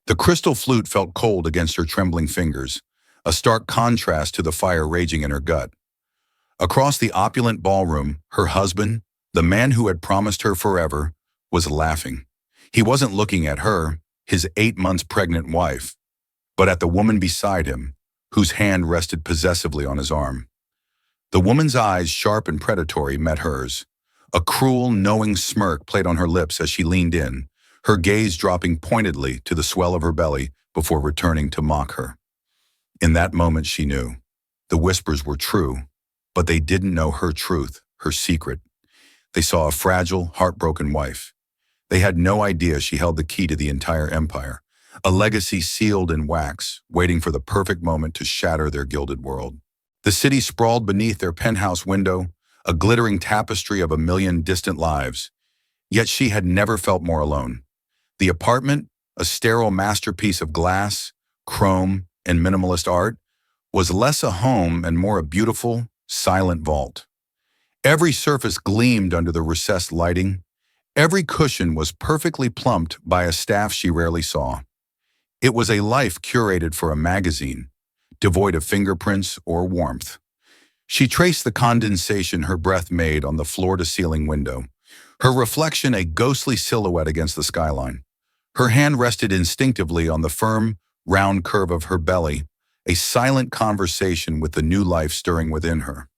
The crystal flute felt cold against her trembling fingers, a stark contrast to the fire raging in her gut. Across the opulent ballroom, her husband, the man who had promised her forever, was laughing. He wasn't looking at her, his 8 months pregnant wife, but at the woman beside him, whose hand rested possessively on his arm. The woman's eyes, sharp and predatory, met hers. A cruel, knowing smirk played on her lips as she leaned in, her gaze dropping pointedly to the swell of her belly before returning to mock her. In that moment she knew. The whispers were true, but they didn't know her truth, her secret. They saw a fragile, heartbroken wife. They had no idea she held the key to the entire empire, a legacy sealed in wax, waiting for the perfect moment to shatter their gilded world. The city sprawled beneath their penthouse window, a glittering tapestry of a million distant lives. Yet she had never felt more alone. The apartment, a sterile masterpiece of glass, chrome, and minimalist art, was less a home and more a beautiful, silent vault. Every surface gleamed under the recessed lighting. Every cushion was perfectly plumped by a staff she rarely saw. It was a life curated for a magazine, devoid of fingerprints or warmth. She traced the condensation her breath made on the floor-to-ceiling window, her reflection a ghostly silhouette against the skyline. Her hand rested instinctively on the firm, round curve of her belly, a silent conversation with the new life stirring within her.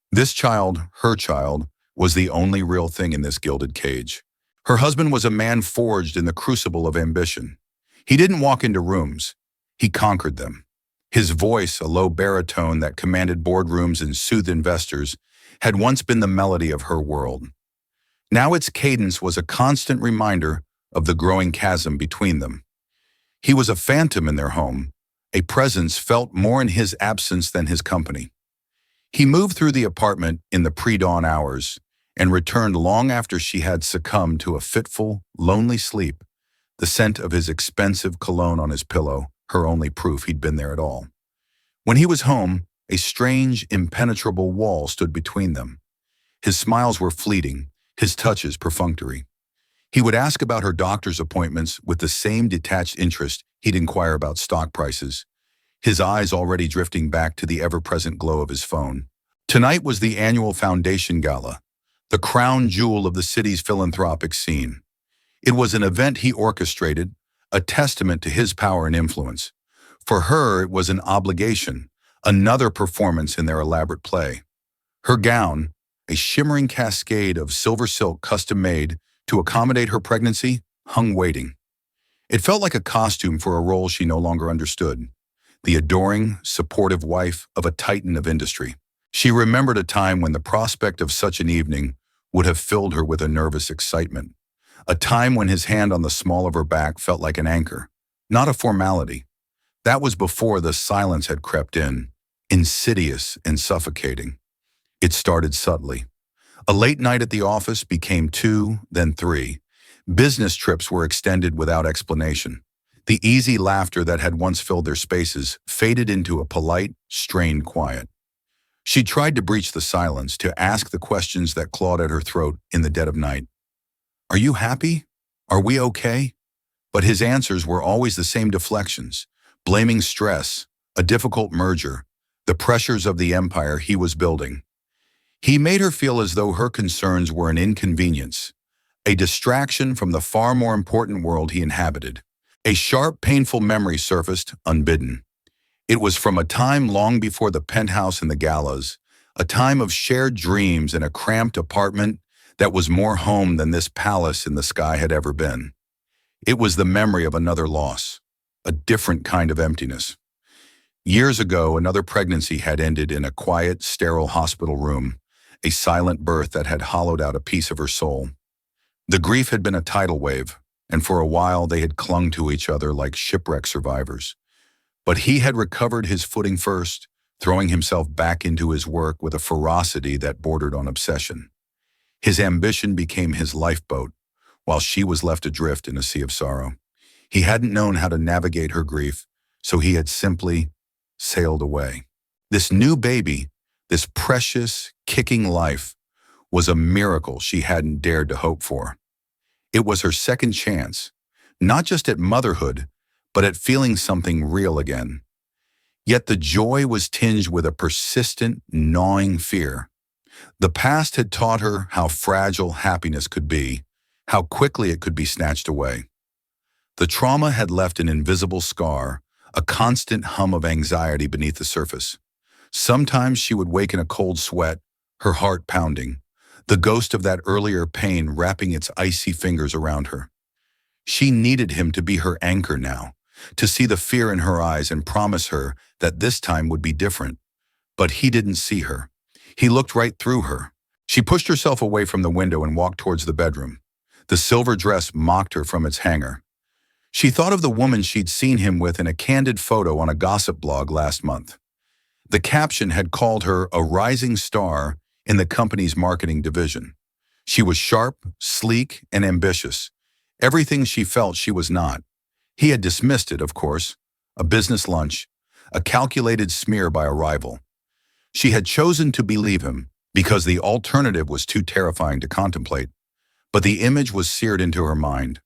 This child, her child, was the only real thing in this gilded cage. Her husband was a man forged in the crucible of ambition. He didn't walk into rooms. He conquered them. His voice, a low baritone that commanded boardrooms and soothed investors, had once been the melody of her world. Now its cadence was a constant reminder of the growing chasm between them. He was a phantom in their home, a presence felt more in his absence than his company. He moved through the apartment in the pre-dawn hours and returned long after she had succumbed to a fitful, lonely sleep, the scent of his expensive cologne on his pillow, her only proof he'd been there at all. When he was home, a strange, impenetrable wall stood between them. His smiles were fleeting, his touches perfunctory. He would ask about her doctor's appointments with the same detached interest he'd inquire about stock prices, his eyes already drifting back to the ever-present glow of his phone. Tonight was the annual Foundation Gala, the crown jewel of the city's philanthropic scene. It was an event he orchestrated, a testament to his power and influence. For her, it was an obligation, another performance in their elaborate play. Her gown, a shimmering cascade of silver silk custom-made to accommodate her pregnancy, hung waiting. It felt like a costume for a role she no longer understood, the adoring, supportive wife of a titan of industry. She remembered a time when the prospect of such an evening would have filled her with a nervous excitement, a time when his hand on the small of her back felt like an anchor, not a formality. That was before the silence had crept in, insidious and suffocating. It started subtly. A late night at the office became 2, then 3. Business trips were extended without explanation. The easy laughter that had once filled their spaces faded into a polite, strained quiet. She tried to breach the silence, to ask the questions that clawed at her throat in the dead of night. "Are you happy? Are we okay?" But his answers were always the same deflections, blaming stress, a difficult merger, the pressures of the empire he was building. He made her feel as though her concerns were an inconvenience, a distraction from the far more important world he inhabited. A sharp, painful memory surfaced, unbidden. It was from a time long before the penthouse and the galas, a time of shared dreams in a cramped apartment that was more home than this palace in the sky had ever been. It was the memory of another loss, a different kind of emptiness. Years ago, another pregnancy had ended in a quiet, sterile hospital room, a silent birth that had hollowed out a piece of her soul. The grief had been a tidal wave, and for a while they had clung to each other like shipwreck survivors. But he had recovered his footing first, throwing himself back into his work with a ferocity that bordered on obsession. His ambition became his lifeboat, while she was left adrift in a sea of sorrow. He hadn't known how to navigate her grief, so he had simply sailed away. This new baby, this precious, kicking life, was a miracle she hadn't dared to hope for. It was her second chance, not just at motherhood, but at feeling something real again. Yet the joy was tinged with a persistent, gnawing fear. The past had taught her how fragile happiness could be, how quickly it could be snatched away. The trauma had left an invisible scar, a constant hum of anxiety beneath the surface. Sometimes she would wake in a cold sweat, her heart pounding, the ghost of that earlier pain wrapping its icy fingers around her. She needed him to be her anchor now, to see the fear in her eyes and promise her that this time would be different. But he didn't see her. He looked right through her. She pushed herself away from the window and walked towards the bedroom. The silver dress mocked her from its hanger. She thought of the woman she'd seen him with in a candid photo on a gossip blog last month. The caption had called her a rising star in the company's marketing division. She was sharp, sleek, and ambitious. Everything she felt she was not. He had dismissed it, of course. A business lunch, a calculated smear by a rival. She had chosen to believe him because the alternative was too terrifying to contemplate. But the image was seared into her mind.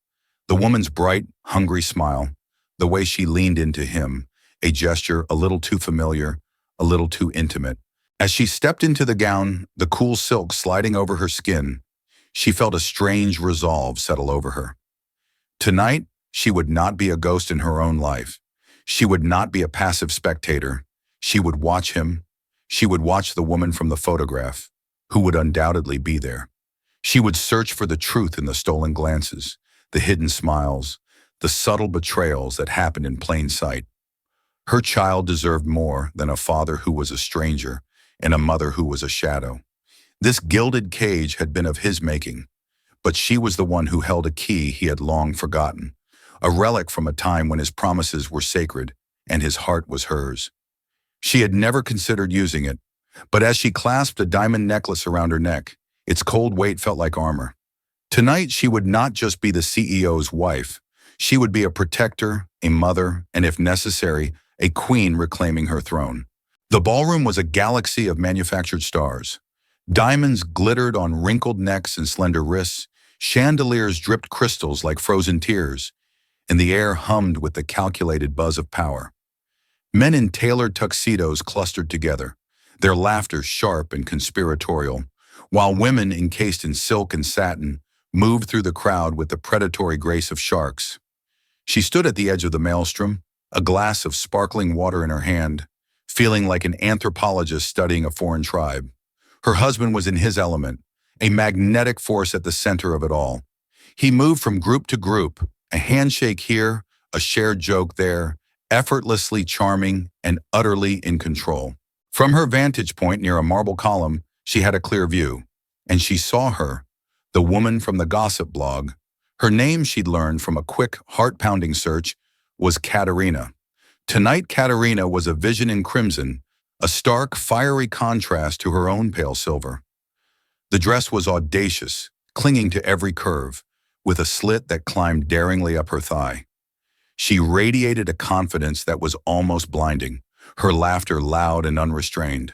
The woman's bright, hungry smile, the way she leaned into him, a gesture a little too familiar, a little too intimate. As she stepped into the gown, the cool silk sliding over her skin, she felt a strange resolve settle over her. Tonight, she would not be a ghost in her own life. She would not be a passive spectator. She would watch him. She would watch the woman from the photograph, who would undoubtedly be there. She would search for the truth in the stolen glances, the hidden smiles, the subtle betrayals that happened in plain sight. Her child deserved more than a father who was a stranger and a mother who was a shadow. This gilded cage had been of his making, but she was the one who held a key he had long forgotten, a relic from a time when his promises were sacred and his heart was hers. She had never considered using it, but as she clasped a diamond necklace around her neck, its cold weight felt like armor. Tonight, she would not just be the CEO's wife. She would be a protector, a mother, and if necessary, a queen reclaiming her throne. The ballroom was a galaxy of manufactured stars. Diamonds glittered on wrinkled necks and slender wrists. Chandeliers dripped crystals like frozen tears, and the air hummed with the calculated buzz of power. Men in tailored tuxedos clustered together, their laughter sharp and conspiratorial, while women encased in silk and satin moved through the crowd with the predatory grace of sharks. She stood at the edge of the maelstrom, a glass of sparkling water in her hand, feeling like an anthropologist studying a foreign tribe. Her husband was in his element, a magnetic force at the center of it all. He moved from group to group, a handshake here, a shared joke there, effortlessly charming and utterly in control. From her vantage point near a marble column, she had a clear view, and she saw her, the woman from the gossip blog. Her name, she'd learned from a quick, heart-pounding search, was Katerina. Tonight, Katerina was a vision in crimson, a stark, fiery contrast to her own pale silver. The dress was audacious, clinging to every curve, with a slit that climbed daringly up her thigh. She radiated a confidence that was almost blinding, her laughter loud and unrestrained.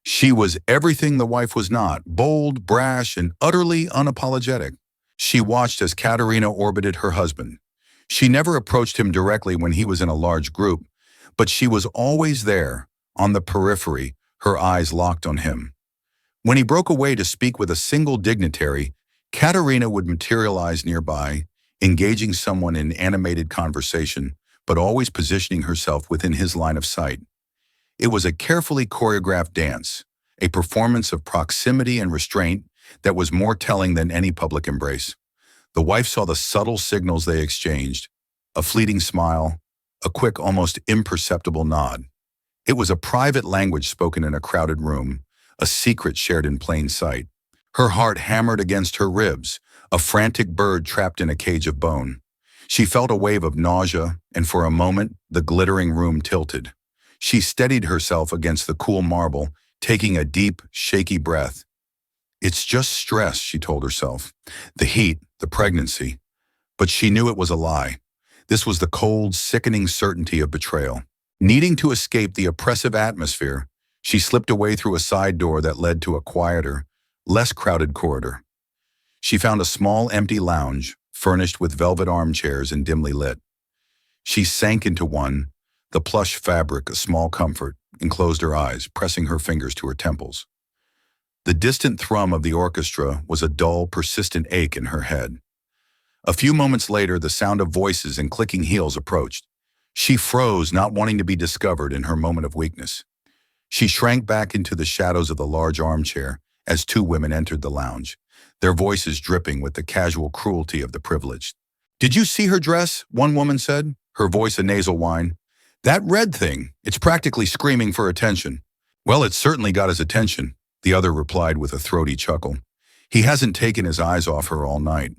She was everything the wife was not, bold, brash, and utterly unapologetic. She watched as Katerina orbited her husband. She never approached him directly when he was in a large group, but she was always there, on the periphery, her eyes locked on him. When he broke away to speak with a single dignitary, Katerina would materialize nearby, engaging someone in animated conversation, but always positioning herself within his line of sight. It was a carefully choreographed dance, a performance of proximity and restraint that was more telling than any public embrace. The wife saw the subtle signals they exchanged, a fleeting smile, a quick, almost imperceptible nod. It was a private language spoken in a crowded room, a secret shared in plain sight. Her heart hammered against her ribs, a frantic bird trapped in a cage of bone. She felt a wave of nausea, and for a moment, the glittering room tilted. She steadied herself against the cool marble, taking a deep, shaky breath. It's just stress, she told herself. The heat, the pregnancy. But she knew it was a lie. This was the cold, sickening certainty of betrayal. Needing to escape the oppressive atmosphere, she slipped away through a side door that led to a quieter, less crowded corridor. She found a small, empty lounge, furnished with velvet armchairs and dimly lit. She sank into one, the plush fabric a small comfort, and closed her eyes, pressing her fingers to her temples. The distant thrum of the orchestra was a dull, persistent ache in her head. A few moments later, the sound of voices and clicking heels approached. She froze, not wanting to be discovered in her moment of weakness. She shrank back into the shadows of the large armchair as two women entered the lounge, their voices dripping with the casual cruelty of the privileged. "Did you see her dress?" one woman said, her voice a nasal whine. "That red thing, it's practically screaming for attention." "Well, it certainly got his attention," the other replied with a throaty chuckle. "He hasn't taken his eyes off her all night."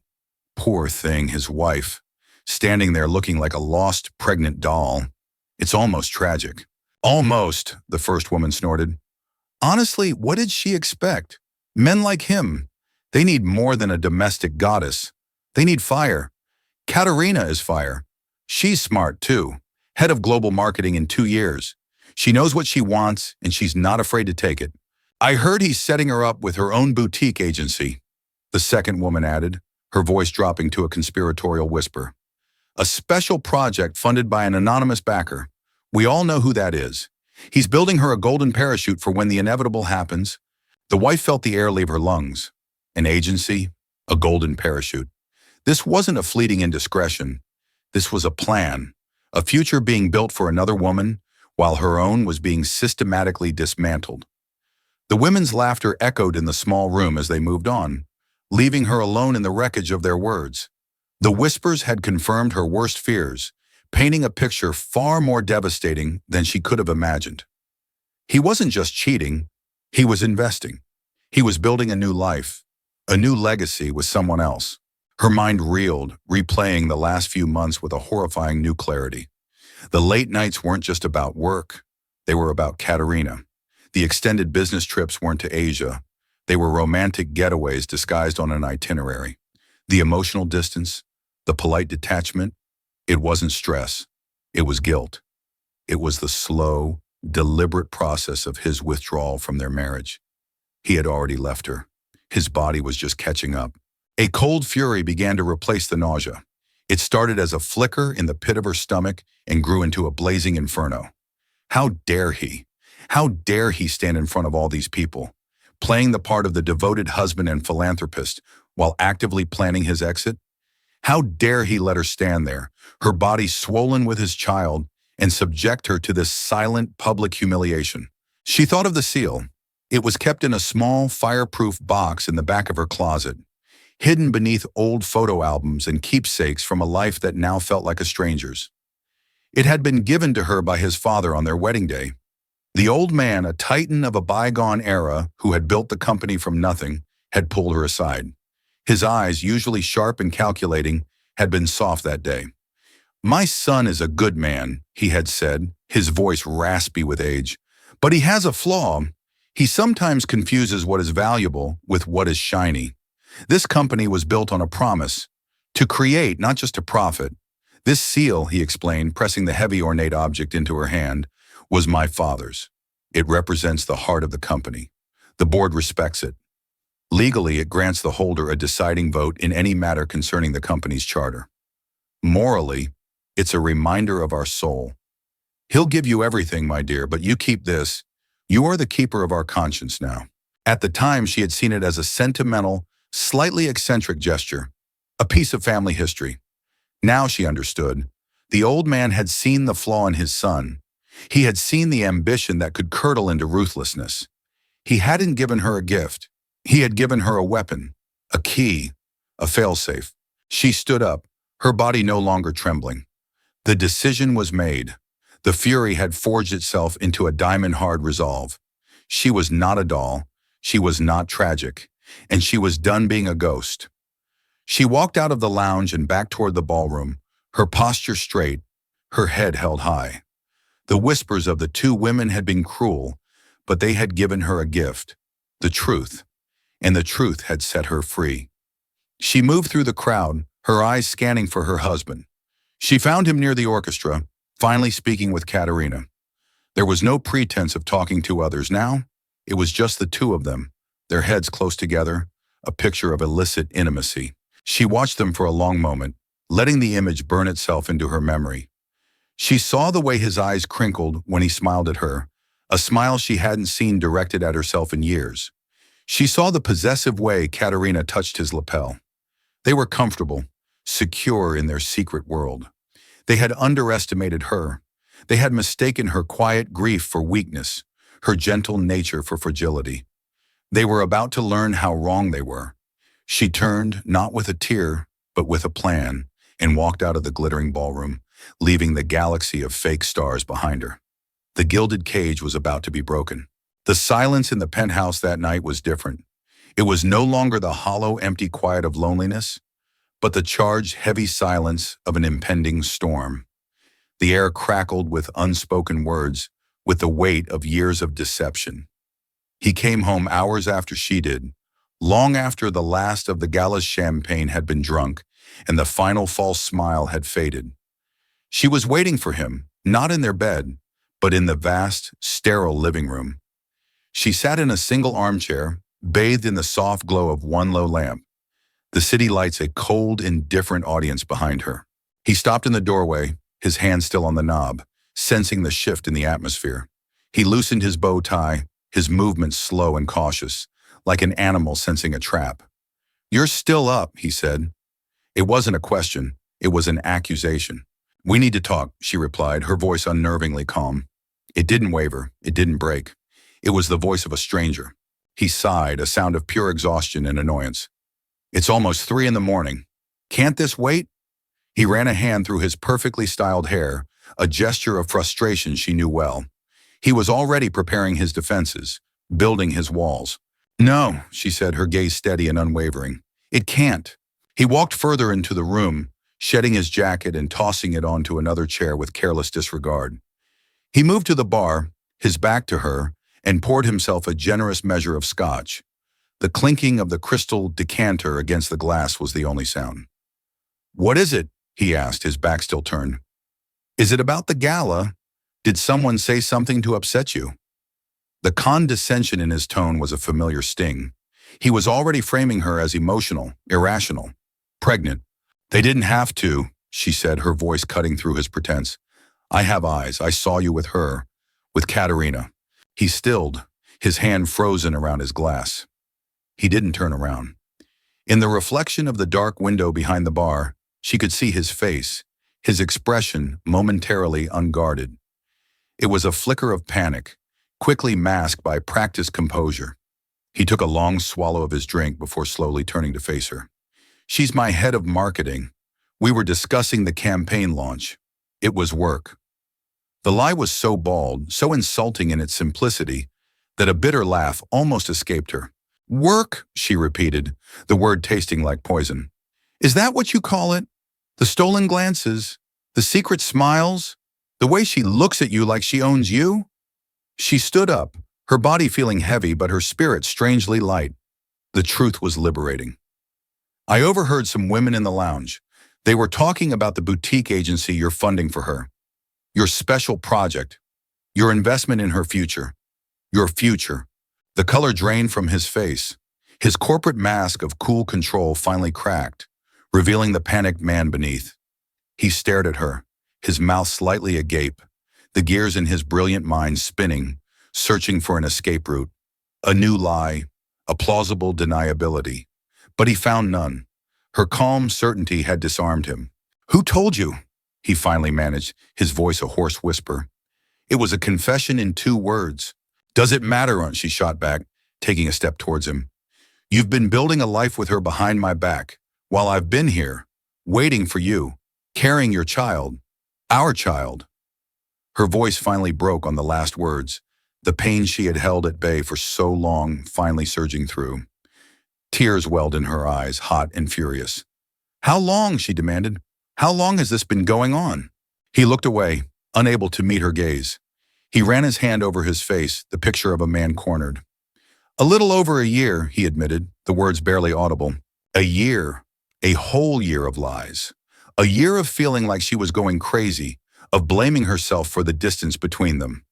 Poor thing, his wife, standing there looking like a lost, pregnant doll. "It's almost tragic." "Almost," the first woman snorted. "Honestly, what did she expect? Men like him, they need more than a domestic goddess. They need fire. Katerina is fire. She's smart too. Head of global marketing in 2 years. She knows what she wants, and she's not afraid to take it. I heard he's setting her up with her own boutique agency," the second woman added, her voice dropping to a conspiratorial whisper. "A special project funded by an anonymous backer. We all know who that is. He's building her a golden parachute for when the inevitable happens." The wife felt the air leave her lungs. An agency, a golden parachute. This wasn't a fleeting indiscretion. This was a plan, a future being built for another woman, while her own was being systematically dismantled. The women's laughter echoed in the small room as they moved on, leaving her alone in the wreckage of their words. The whispers had confirmed her worst fears, painting a picture far more devastating than she could have imagined. He wasn't just cheating, he was investing. He was building a new life, a new legacy with someone else. Her mind reeled, replaying the last few months with a horrifying new clarity. The late nights weren't just about work, they were about Katerina. The extended business trips weren't to Asia, they were romantic getaways disguised on an itinerary. The emotional distance, the polite detachment, it wasn't stress, it was guilt. It was the slow, deliberate process of his withdrawal from their marriage. He had already left her. His body was just catching up. A cold fury began to replace the nausea. It started as a flicker in the pit of her stomach and grew into a blazing inferno. How dare he? How dare he stand in front of all these people, playing the part of the devoted husband and philanthropist while actively planning his exit? How dare he let her stand there, her body swollen with his child, and subject her to this silent public humiliation? She thought of the seal. It was kept in a small, fireproof box in the back of her closet, hidden beneath old photo albums and keepsakes from a life that now felt like a stranger's. It had been given to her by his father on their wedding day. The old man, a titan of a bygone era who had built the company from nothing, had pulled her aside. His eyes, usually sharp and calculating, had been soft that day. "My son is a good man," he had said, his voice raspy with age. "But he has a flaw. He sometimes confuses what is valuable with what is shiny. This company was built on a promise, to create, not just to profit. This seal," he explained, pressing the heavy ornate object into her hand, "was my father's. It represents the heart of the company. The board respects it. Legally, it grants the holder a deciding vote in any matter concerning the company's charter. Morally, it's a reminder of our soul. He'll give you everything, my dear, but you keep this. You are the keeper of our conscience now." At the time, she had seen it as a sentimental, slightly eccentric gesture, a piece of family history. Now she understood. The old man had seen the flaw in his son. He had seen the ambition that could curdle into ruthlessness. He hadn't given her a gift. He had given her a weapon, a key, a failsafe. She stood up, her body no longer trembling. The decision was made. The fury had forged itself into a diamond-hard resolve. She was not a doll. She was not tragic. And she was done being a ghost. She walked out of the lounge and back toward the ballroom, her posture straight, her head held high. The whispers of the two women had been cruel, but they had given her a gift, the truth, and the truth had set her free. She moved through the crowd, her eyes scanning for her husband. She found him near the orchestra, finally speaking with Katerina. There was no pretense of talking to others now. It was just the two of them, their heads close together, a picture of illicit intimacy. She watched them for a long moment, letting the image burn itself into her memory. She saw the way his eyes crinkled when he smiled at her, a smile she hadn't seen directed at herself in years. She saw the possessive way Katerina touched his lapel. They were comfortable, secure in their secret world. They had underestimated her. They had mistaken her quiet grief for weakness, her gentle nature for fragility. They were about to learn how wrong they were. She turned, not with a tear, but with a plan, and walked out of the glittering ballroom, leaving the galaxy of fake stars behind her. The gilded cage was about to be broken. The silence in the penthouse that night was different. It was no longer the hollow, empty quiet of loneliness, but the charged, heavy silence of an impending storm. The air crackled with unspoken words, with the weight of years of deception. He came home hours after she did, long after the last of the gala's champagne had been drunk and the final false smile had faded. She was waiting for him, not in their bed, but in the vast, sterile living room. She sat in a single armchair, bathed in the soft glow of one low lamp, the city lights a cold, indifferent audience behind her. He stopped in the doorway, his hand still on the knob, sensing the shift in the atmosphere. He loosened his bow tie, his movements slow and cautious, like an animal sensing a trap. "You're still up," he said. It wasn't a question, it was an accusation. "We need to talk," she replied, her voice unnervingly calm. It didn't waver, it didn't break. It was the voice of a stranger. He sighed, a sound of pure exhaustion and annoyance. "It's almost 3 in the morning. Can't this wait?" He ran a hand through his perfectly styled hair, a gesture of frustration she knew well. He was already preparing his defenses, building his walls. "No," she said, her gaze steady and unwavering. "It can't." He walked further into the room, shedding his jacket and tossing it onto another chair with careless disregard. He moved to the bar, his back to her, and poured himself a generous measure of scotch. The clinking of the crystal decanter against the glass was the only sound. "What is it?" he asked, his back still turned. "Is it about the gala? Did someone say something to upset you?" The condescension in his tone was a familiar sting. He was already framing her as emotional, irrational, pregnant. "They didn't have to," she said, her voice cutting through his pretense. "I have eyes. I saw you with her, with Katerina." He stilled, his hand frozen around his glass. He didn't turn around. In the reflection of the dark window behind the bar, she could see his face, his expression momentarily unguarded. It was a flicker of panic, quickly masked by practiced composure. He took a long swallow of his drink before slowly turning to face her. "She's my head of marketing. We were discussing the campaign launch. It was work." The lie was so bald, so insulting in its simplicity, that a bitter laugh almost escaped her. "Work," she repeated, the word tasting like poison. "Is that what you call it? The stolen glances, the secret smiles, the way she looks at you like she owns you?" She stood up, her body feeling heavy but her spirit strangely light. The truth was liberating. "I overheard some women in the lounge. They were talking about the boutique agency you're funding for her. Your special project. Your investment in her future. Your future." The color drained from his face. His corporate mask of cool control finally cracked, revealing the panicked man beneath. He stared at her, his mouth slightly agape, the gears in his brilliant mind spinning, searching for an escape route. A new lie, a plausible deniability. But he found none. Her calm certainty had disarmed him. "Who told you?" he finally managed, his voice a hoarse whisper. It was a confession in 2 words. "Does it matter?" she shot back, taking a step towards him. "You've been building a life with her behind my back, while I've been here, waiting for you, carrying your child, our child." Her voice finally broke on the last words, the pain she had held at bay for so long finally surging through. Tears welled in her eyes, hot and furious. "How long?" she demanded. "How long has this been going on?" He looked away, unable to meet her gaze. He ran his hand over his face, the picture of a man cornered. "A little over a year," he admitted, the words barely audible. A year, a whole year of lies. A year of feeling like she was going crazy, of blaming herself for the distance between them.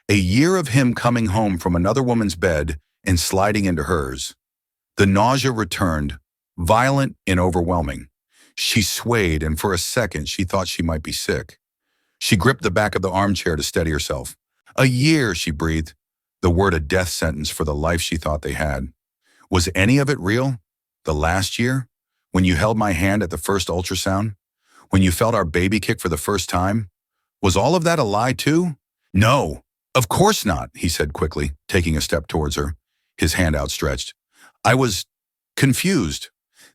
A year of him coming home from another woman's bed and sliding into hers. The nausea returned, violent and overwhelming. She swayed, and for a second she thought she might be sick. She gripped the back of the armchair to steady herself. A year, she breathed, the word a death sentence for the life she thought they had. Was any of it real? The last year? When you held my hand at the first ultrasound? When you felt our baby kick for the first time? Was all of that a lie too? No, of course not, he said quickly, taking a step towards her, his hand outstretched. I was confused.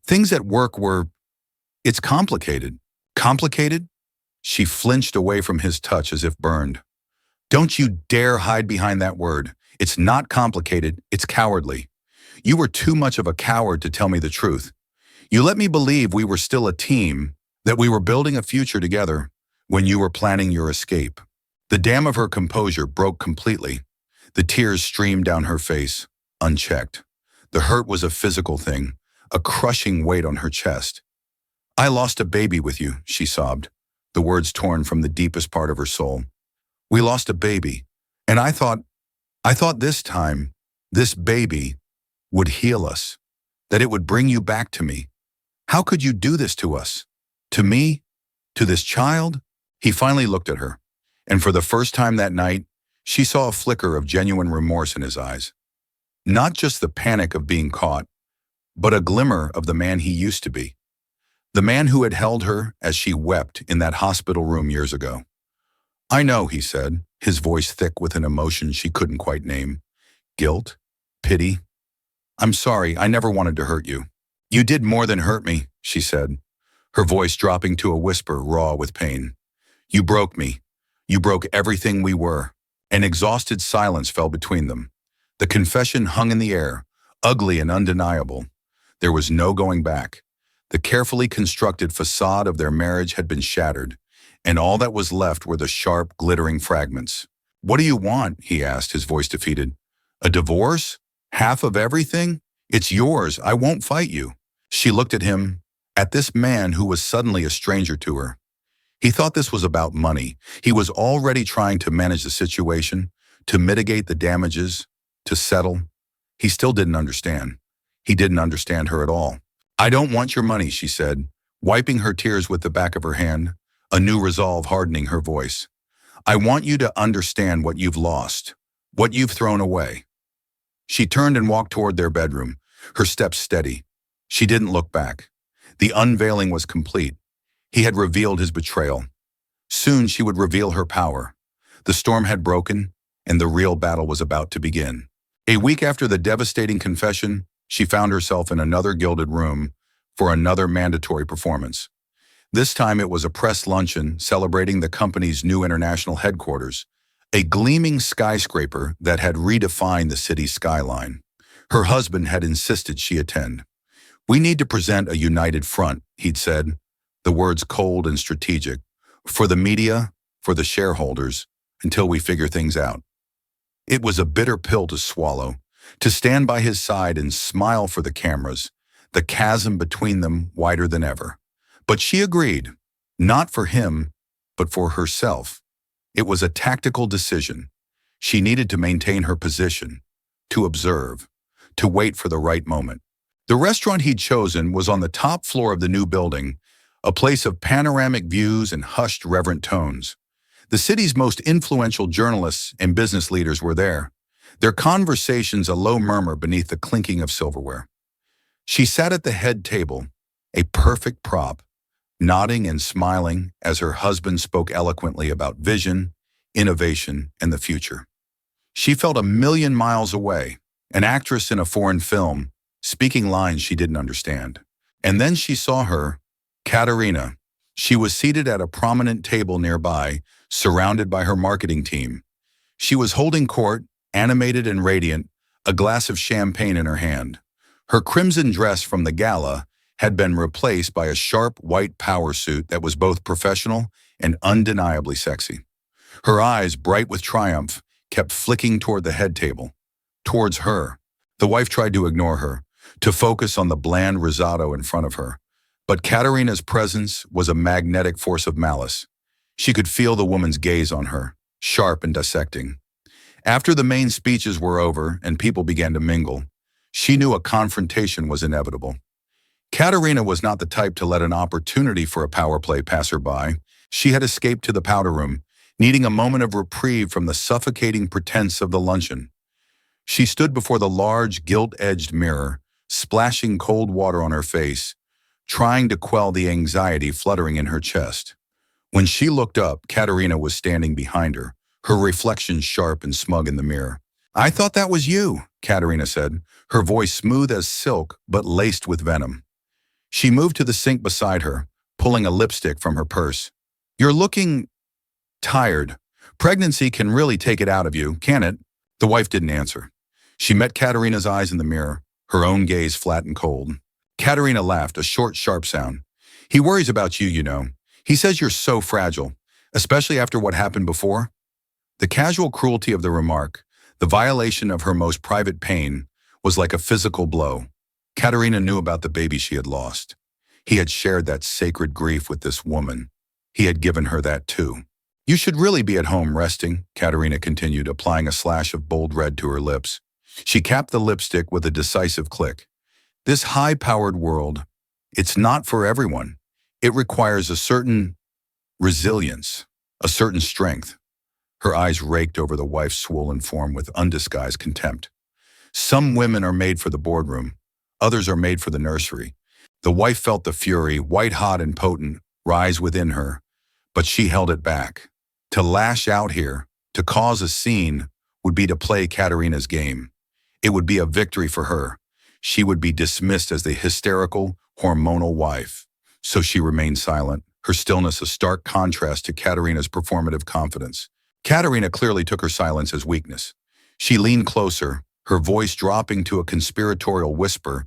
Things at work were... It's complicated. Complicated? She flinched away from his touch as if burned. Don't you dare hide behind that word. It's not complicated, it's cowardly. You were too much of a coward to tell me the truth. You let me believe we were still a team, that we were building a future together, when you were planning your escape. The dam of her composure broke completely. The tears streamed down her face, unchecked. The hurt was a physical thing, a crushing weight on her chest. I lost a baby with you, she sobbed, the words torn from the deepest part of her soul. We lost a baby, and I thought this time, this baby would heal us, that it would bring you back to me. How could you do this to us? To me? To this child? He finally looked at her, and for the first time that night, she saw a flicker of genuine remorse in his eyes. Not just the panic of being caught, but a glimmer of the man he used to be. The man who had held her as she wept in that hospital room years ago. I know, he said, his voice thick with an emotion she couldn't quite name. Guilt? Pity? I'm sorry, I never wanted to hurt you. You did more than hurt me, she said, her voice dropping to a whisper raw with pain. You broke me. You broke everything we were. An exhausted silence fell between them. The confession hung in the air, ugly and undeniable. There was no going back. The carefully constructed facade of their marriage had been shattered, and all that was left were the sharp, glittering fragments. What do you want? He asked, his voice defeated. A divorce? Half of everything? It's yours. I won't fight you. She looked at him, at this man who was suddenly a stranger to her. He thought this was about money. He was already trying to manage the situation, to mitigate the damages, to settle. He still didn't understand. He didn't understand her at all. I don't want your money, she said, wiping her tears with the back of her hand, a new resolve hardening her voice. I want you to understand what you've lost, what you've thrown away. She turned and walked toward their bedroom, her steps steady. She didn't look back. The unveiling was complete. He had revealed his betrayal. Soon she would reveal her power. The storm had broken, and the real battle was about to begin. A week after the devastating confession, she found herself in another gilded room for another mandatory performance. This time it was a press luncheon celebrating the company's new international headquarters, a gleaming skyscraper that had redefined the city's skyline. Her husband had insisted she attend. We need to present a united front, he'd said, the words cold and strategic, for the media, for the shareholders, until we figure things out. It was a bitter pill to swallow, to stand by his side and smile for the cameras, the chasm between them wider than ever. But she agreed, not for him, but for herself. It was a tactical decision. She needed to maintain her position, to observe, to wait for the right moment. The restaurant he'd chosen was on the top floor of the new building, a place of panoramic views and hushed, reverent tones. The city's most influential journalists and business leaders were there, their conversations a low murmur beneath the clinking of silverware. She sat at the head table, a perfect prop, nodding and smiling as her husband spoke eloquently about vision, innovation, and the future. She felt a million miles away, an actress in a foreign film, speaking lines she didn't understand. And then she saw her, Katerina. She was seated at a prominent table nearby, surrounded by her marketing team. She was holding court, animated and radiant, a glass of champagne in her hand. Her crimson dress from the gala had been replaced by a sharp white power suit that was both professional and undeniably sexy. Her eyes, bright with triumph, kept flicking toward the head table, towards her. The wife tried to ignore her, to focus on the bland risotto in front of her. But Katerina's presence was a magnetic force of malice. She could feel the woman's gaze on her, sharp and dissecting. After the main speeches were over and people began to mingle, she knew a confrontation was inevitable. Katerina was not the type to let an opportunity for a power play pass her by. She had escaped to the powder room, needing a moment of reprieve from the suffocating pretense of the luncheon. She stood before the large, gilt-edged mirror, splashing cold water on her face, trying to quell the anxiety fluttering in her chest. When she looked up, Katerina was standing behind her, her reflection sharp and smug in the mirror. "I thought that was you," Katerina said, her voice smooth as silk but laced with venom. She moved to the sink beside her, pulling a lipstick from her purse. "You're looking tired. Pregnancy can really take it out of you, can it?" The wife didn't answer. She met Katerina's eyes in the mirror, her own gaze flat and cold. Katerina laughed, a short, sharp sound. "He worries about you, you know. He says you're so fragile, especially after what happened before." The casual cruelty of the remark, the violation of her most private pain, was like a physical blow. Katerina knew about the baby she had lost. He had shared that sacred grief with this woman. He had given her that too. "You should really be at home resting," Katerina continued, applying a slash of bold red to her lips. She capped the lipstick with a decisive click. "This high-powered world, it's not for everyone. It requires a certain resilience, a certain strength." Her eyes raked over the wife's swollen form with undisguised contempt. "Some women are made for the boardroom. Others are made for the nursery." The wife felt the fury, white-hot and potent, rise within her, but she held it back. To lash out here, to cause a scene, would be to play Katerina's game. It would be a victory for her. She would be dismissed as the hysterical, hormonal wife. So she remained silent, her stillness a stark contrast to Katerina's performative confidence. Katerina clearly took her silence as weakness. She leaned closer, her voice dropping to a conspiratorial whisper,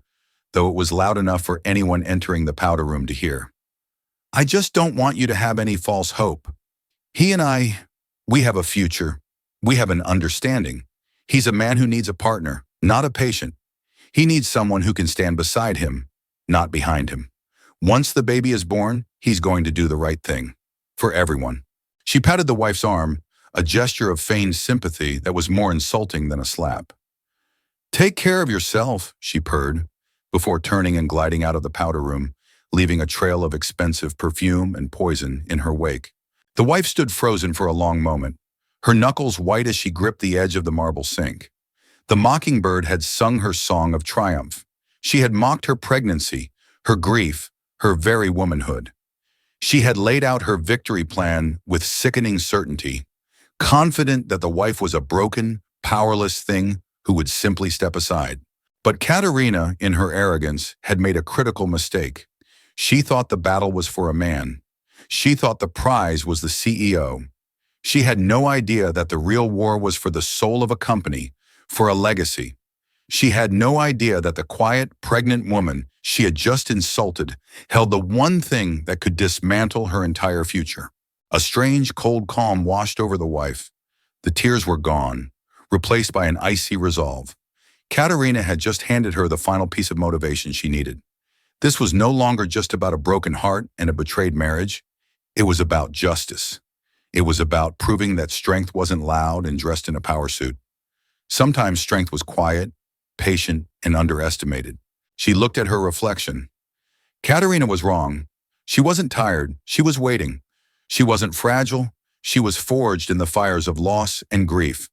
though it was loud enough for anyone entering the powder room to hear. "I just don't want you to have any false hope. He and we have a future. We have an understanding. He's a man who needs a partner, not a patient. He needs someone who can stand beside him, not behind him. Once the baby is born, he's going to do the right thing. For everyone." She patted the wife's arm, a gesture of feigned sympathy that was more insulting than a slap. "Take care of yourself," she purred, before turning and gliding out of the powder room, leaving a trail of expensive perfume and poison in her wake. The wife stood frozen for a long moment, her knuckles white as she gripped the edge of the marble sink. The mockingbird had sung her song of triumph. She had mocked her pregnancy, her grief, her very womanhood. She had laid out her victory plan with sickening certainty, confident that the wife was a broken, powerless thing who would simply step aside. But Katerina, in her arrogance, had made a critical mistake. She thought the battle was for a man. She thought the prize was the CEO. She had no idea that the real war was for the soul of a company, for a legacy. She had no idea that the quiet, pregnant woman she had just insulted held the one thing that could dismantle her entire future. A strange, cold calm washed over the wife. The tears were gone, replaced by an icy resolve. Katerina had just handed her the final piece of motivation she needed. This was no longer just about a broken heart and a betrayed marriage. It was about justice. It was about proving that strength wasn't loud and dressed in a power suit. Sometimes strength was quiet, patient, and underestimated. She looked at her reflection. Katerina was wrong. She wasn't tired. She was waiting. She wasn't fragile. She was forged in the fires of loss and grief.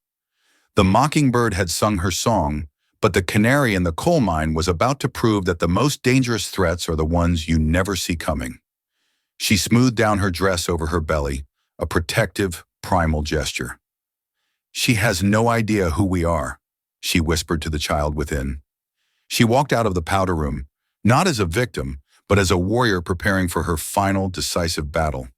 The mockingbird had sung her song, but the canary in the coal mine was about to prove that the most dangerous threats are the ones you never see coming. She smoothed down her dress over her belly, a protective, primal gesture. "She has no idea who we are," she whispered to the child within. She walked out of the powder room, not as a victim, but as a warrior preparing for her final, decisive battle.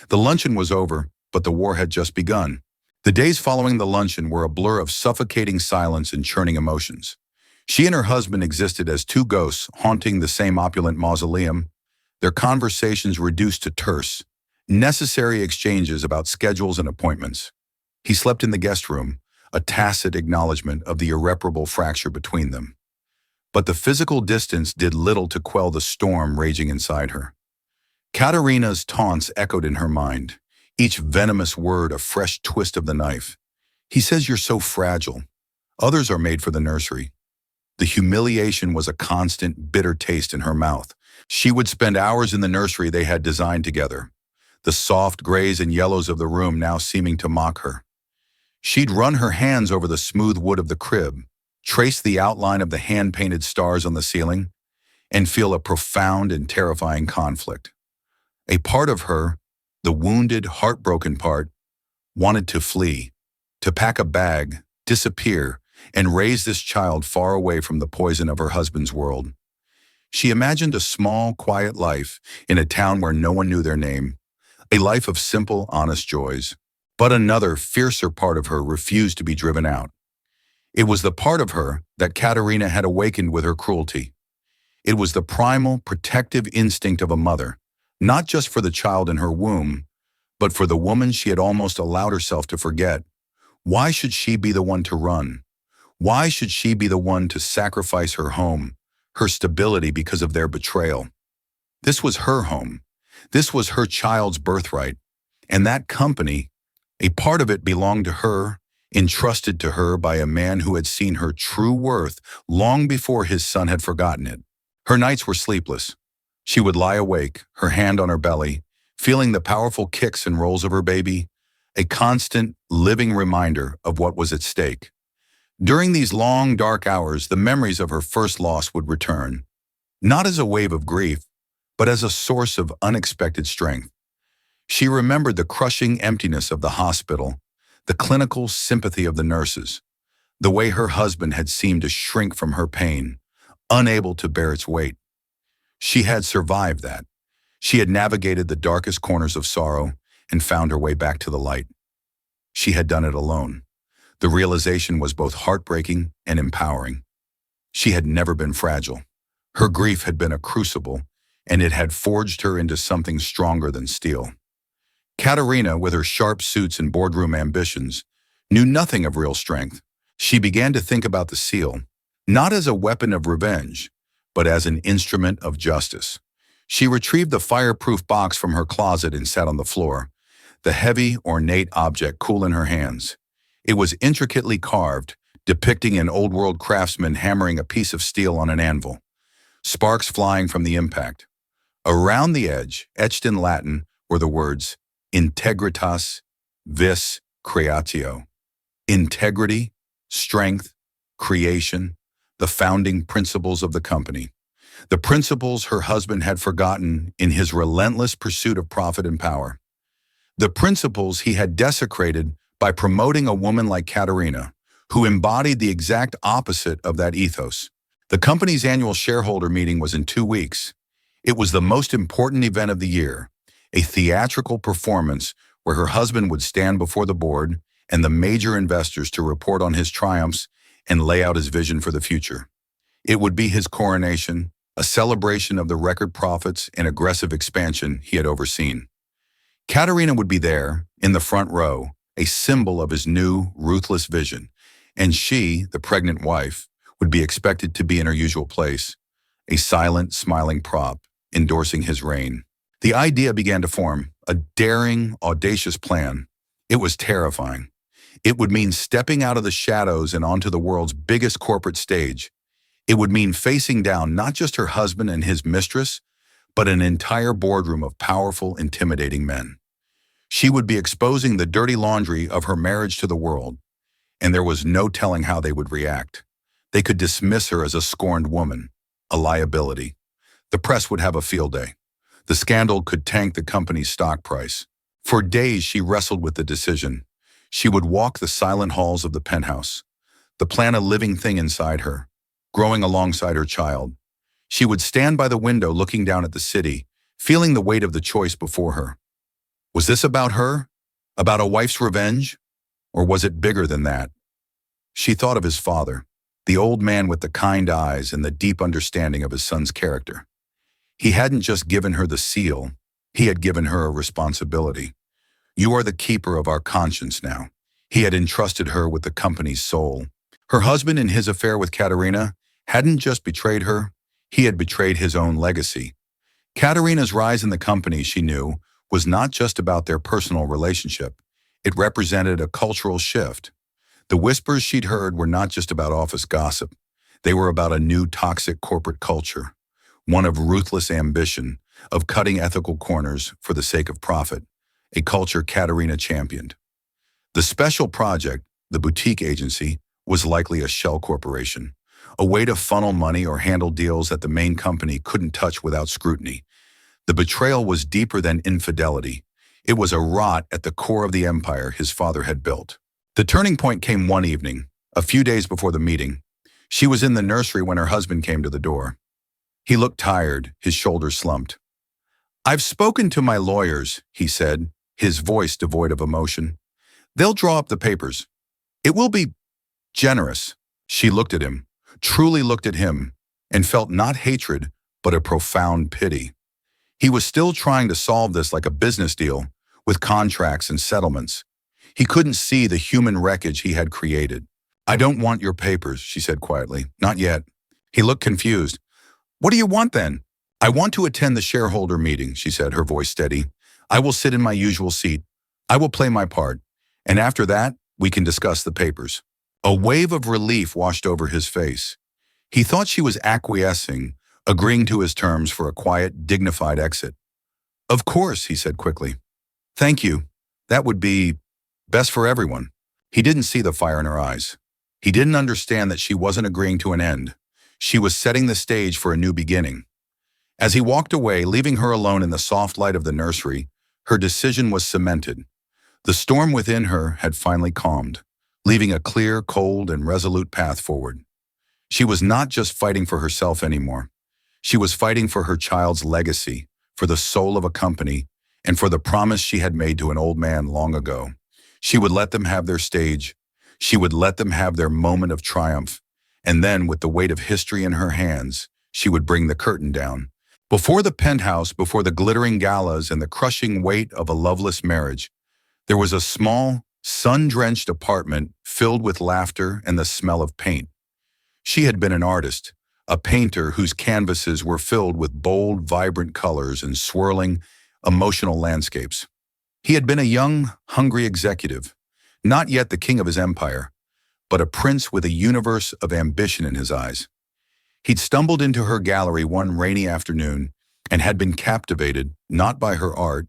The luncheon was over, but the war had just begun. The days following the luncheon were a blur of suffocating silence and churning emotions. She and her husband existed as two ghosts haunting the same opulent mausoleum, their conversations reduced to terse, necessary exchanges about schedules and appointments. He slept in the guest room, a tacit acknowledgement of the irreparable fracture between them. But the physical distance did little to quell the storm raging inside her. Katerina's taunts echoed in her mind, each venomous word a fresh twist of the knife. "He says you're so fragile. Others are made for the nursery." The humiliation was a constant, bitter taste in her mouth. She would spend hours in the nursery they had designed together. the soft grays and yellows of the room now seeming to mock her. She'd run her hands over the smooth wood of the crib, trace the outline of the hand-painted stars on the ceiling, and feel a profound and terrifying conflict. A part of her, the wounded, heartbroken part, wanted to flee, to pack a bag, disappear, and raise this child far away from the poison of her husband's world. She imagined a small, quiet life in a town where no one knew their name, a life of simple, honest joys. But another, fiercer part of her refused to be driven out. It was the part of her that Katerina had awakened with her cruelty. It was the primal, protective instinct of a mother, not just for the child in her womb, but for the woman she had almost allowed herself to forget. Why should she be the one to run? Why should she be the one to sacrifice her home, her stability because of their betrayal? This was her home. This was her child's birthright. And that company, a part of it belonged to her, entrusted to her by a man who had seen her true worth long before his son had forgotten it. Her nights were sleepless. She would lie awake, her hand on her belly, feeling the powerful kicks and rolls of her baby, a constant, living reminder of what was at stake. During these long, dark hours, the memories of her first loss would return, not as a wave of grief, but as a source of unexpected strength. She remembered the crushing emptiness of the hospital, the clinical sympathy of the nurses, the way her husband had seemed to shrink from her pain, unable to bear its weight. She had survived that. She had navigated the darkest corners of sorrow and found her way back to the light. She had done it alone. The realization was both heartbreaking and empowering. She had never been fragile. Her grief had been a crucible, and it had forged her into something stronger than steel. Katerina, with her sharp suits and boardroom ambitions, knew nothing of real strength. She began to think about the seal, not as a weapon of revenge, but as an instrument of justice. She retrieved the fireproof box from her closet and sat on the floor, the heavy, ornate object cool in her hands. It was intricately carved, depicting an old-world craftsman hammering a piece of steel on an anvil, sparks flying from the impact. Around the edge, etched in Latin, were the words, Integritas vis creatio. Integrity, strength, creation, the founding principles of the company. The principles her husband had forgotten in his relentless pursuit of profit and power. The principles he had desecrated by promoting a woman like Katerina, who embodied the exact opposite of that ethos. The company's annual shareholder meeting was in 2 weeks. It was the most important event of the year, a theatrical performance where her husband would stand before the board and the major investors to report on his triumphs and lay out his vision for the future. It would be his coronation, a celebration of the record profits and aggressive expansion he had overseen. Katerina would be there, in the front row, a symbol of his new, ruthless vision, and she, the pregnant wife, would be expected to be in her usual place, a silent, smiling prop, endorsing his reign. The idea began to form, a daring, audacious plan. It was terrifying. It would mean stepping out of the shadows and onto the world's biggest corporate stage. It would mean facing down not just her husband and his mistress, but an entire boardroom of powerful, intimidating men. She would be exposing the dirty laundry of her marriage to the world, and there was no telling how they would react. They could dismiss her as a scorned woman, a liability. The press would have a field day. The scandal could tank the company's stock price. For days, she wrestled with the decision. She would walk the silent halls of the penthouse, the plan a living thing inside her, growing alongside her child. She would stand by the window looking down at the city, feeling the weight of the choice before her. Was this about her? About a wife's revenge? Or was it bigger than that? She thought of his father, the old man with the kind eyes and the deep understanding of his son's character. He hadn't just given her the seal, he had given her a responsibility. You are the keeper of our conscience now. He had entrusted her with the company's soul. Her husband, in his affair with Katerina, hadn't just betrayed her, he had betrayed his own legacy. Katerina's rise in the company, she knew, was not just about their personal relationship. It represented a cultural shift. The whispers she'd heard were not just about office gossip. They were about a new toxic corporate culture, one of ruthless ambition, of cutting ethical corners for the sake of profit. a culture Katerina championed. The special project, the boutique agency, was likely a shell corporation, a way to funnel money or handle deals that the main company couldn't touch without scrutiny. The betrayal was deeper than infidelity. It was a rot at the core of the empire his father had built. The turning point came one evening, a few days before the meeting. She was in the nursery when her husband came to the door. He looked tired, his shoulders slumped. "I've spoken to my lawyers," he said, his voice devoid of emotion. "They'll draw up the papers. It will be generous." She looked at him, truly looked at him, and felt not hatred, but a profound pity. He was still trying to solve this like a business deal, with contracts and settlements. He couldn't see the human wreckage he had created. "I don't want your papers," she said quietly. "Not yet." He looked confused. "What do you want then?" "I want to attend the shareholder meeting," she said, her voice steady. "I will sit in my usual seat. I will play my part. And after that, we can discuss the papers." A wave of relief washed over his face. He thought she was acquiescing, agreeing to his terms for a quiet, dignified exit. "Of course," he said quickly. "Thank you. That would be best for everyone." He didn't see the fire in her eyes. He didn't understand that she wasn't agreeing to an end. She was setting the stage for a new beginning. As he walked away, leaving her alone in the soft light of the nursery, her decision was cemented. The storm within her had finally calmed, leaving a clear, cold, and resolute path forward. She was not just fighting for herself anymore. She was fighting for her child's legacy, for the soul of a company, and for the promise she had made to an old man long ago. She would let them have their stage. She would let them have their moment of triumph. And then, with the weight of history in her hands, she would bring the curtain down. Before the penthouse, before the glittering galas and the crushing weight of a loveless marriage, there was a small, sun-drenched apartment filled with laughter and the smell of paint. She had been an artist, a painter whose canvases were filled with bold, vibrant colors and swirling, emotional landscapes. He had been a young, hungry executive, not yet the king of his empire, but a prince with a universe of ambition in his eyes. He'd stumbled into her gallery one rainy afternoon and had been captivated not by her art,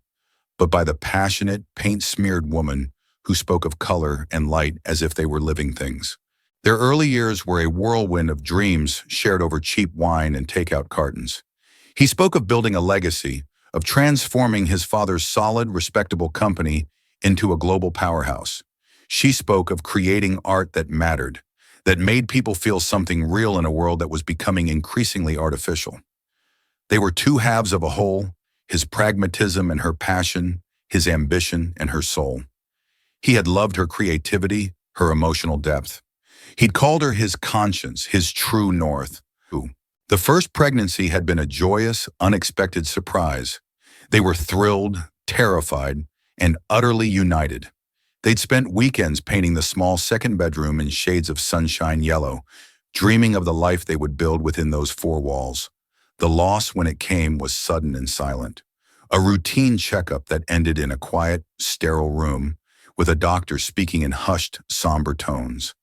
but by the passionate, paint-smeared woman who spoke of color and light as if they were living things. Their early years were a whirlwind of dreams shared over cheap wine and takeout cartons. He spoke of building a legacy, of transforming his father's solid, respectable company into a global powerhouse. She spoke of creating art that mattered, that made people feel something real in a world that was becoming increasingly artificial. They were two halves of a whole, his pragmatism and her passion, his ambition and her soul. He had loved her creativity, her emotional depth. He'd called her his conscience, his true north. The first pregnancy had been a joyous, unexpected surprise. They were thrilled, terrified, and utterly united. They'd spent weekends painting the small second bedroom in shades of sunshine yellow, dreaming of the life they would build within those four walls. The loss, when it came, was sudden and silent. A routine checkup that ended in a quiet, sterile room, with a doctor speaking in hushed, somber tones.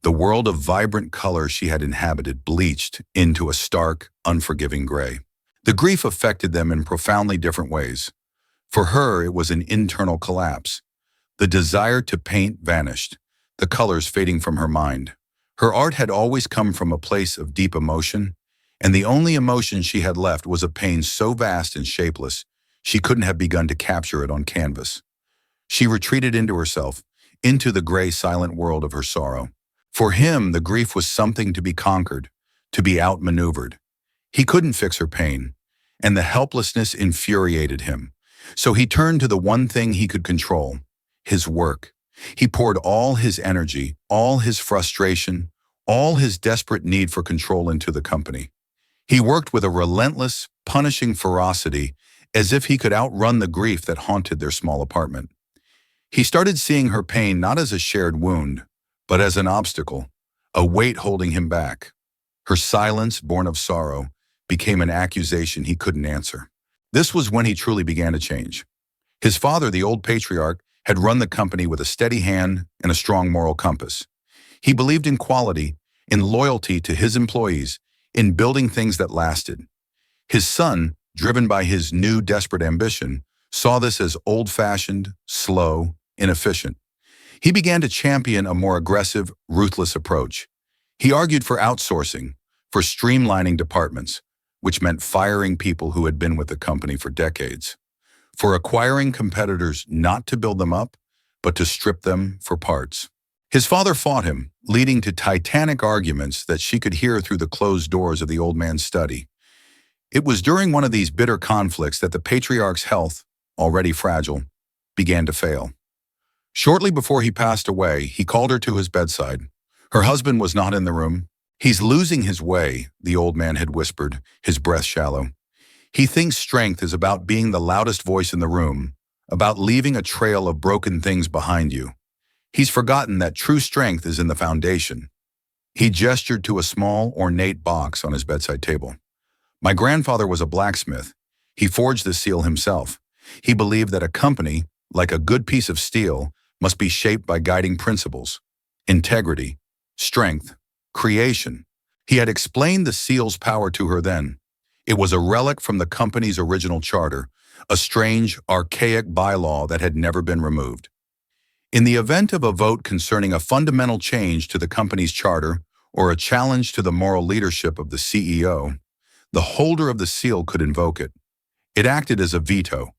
The world of vibrant color she had inhabited bleached into a stark, unforgiving gray. The grief affected them in profoundly different ways. For her, it was an internal collapse. The desire to paint vanished, the colors fading from her mind. Her art had always come from a place of deep emotion, and the only emotion she had left was a pain so vast and shapeless, she couldn't have begun to capture it on canvas. She retreated into herself, into the gray, silent world of her sorrow. For him, the grief was something to be conquered, to be outmaneuvered. He couldn't fix her pain, and the helplessness infuriated him. So he turned to the one thing he could control, his work. He poured all his energy, all his frustration, all his desperate need for control into the company. He worked with a relentless, punishing ferocity, as if he could outrun the grief that haunted their small apartment. He started seeing her pain not as a shared wound, but as an obstacle, a weight holding him back. Her silence, born of sorrow, became an accusation he couldn't answer. This was when he truly began to change. His father, the old patriarch, had run the company with a steady hand and a strong moral compass. He believed in quality, in loyalty to his employees, in building things that lasted. His son, driven by his new desperate ambition, saw this as old-fashioned, slow, inefficient. He began to champion a more aggressive, ruthless approach. He argued for outsourcing, for streamlining departments, which meant firing people who had been with the company for decades, for acquiring competitors not to build them up, but to strip them for parts. His father fought him, leading to titanic arguments that she could hear through the closed doors of the old man's study. It was during one of these bitter conflicts that the patriarch's health, already fragile, began to fail. Shortly before he passed away, he called her to his bedside. Her husband was not in the room. "He's losing his way," the old man had whispered, his breath shallow. "He thinks strength is about being the loudest voice in the room, about leaving a trail of broken things behind you. He's forgotten that true strength is in the foundation." He gestured to a small, ornate box on his bedside table. "My grandfather was a blacksmith. He forged the seal himself. He believed that a company, like a good piece of steel, must be shaped by guiding principles: integrity, strength, creation." He had explained the seal's power to her then. It was a relic from the company's original charter, a strange, archaic bylaw that had never been removed. In the event of a vote concerning a fundamental change to the company's charter or a challenge to the moral leadership of the CEO, the holder of the seal could invoke it. It acted as a veto,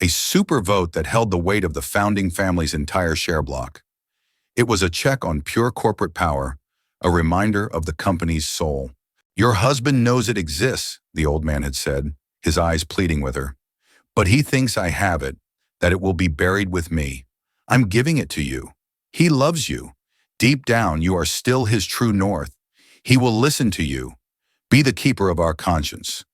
a super vote that held the weight of the founding family's entire share block. It was a check on pure corporate power, a reminder of the company's soul. "Your husband knows it exists," the old man had said, his eyes pleading with her. "But he thinks I have it, that it will be buried with me. I'm giving it to you. He loves you. Deep down, you are still his true north. He will listen to you. Be the keeper of our conscience.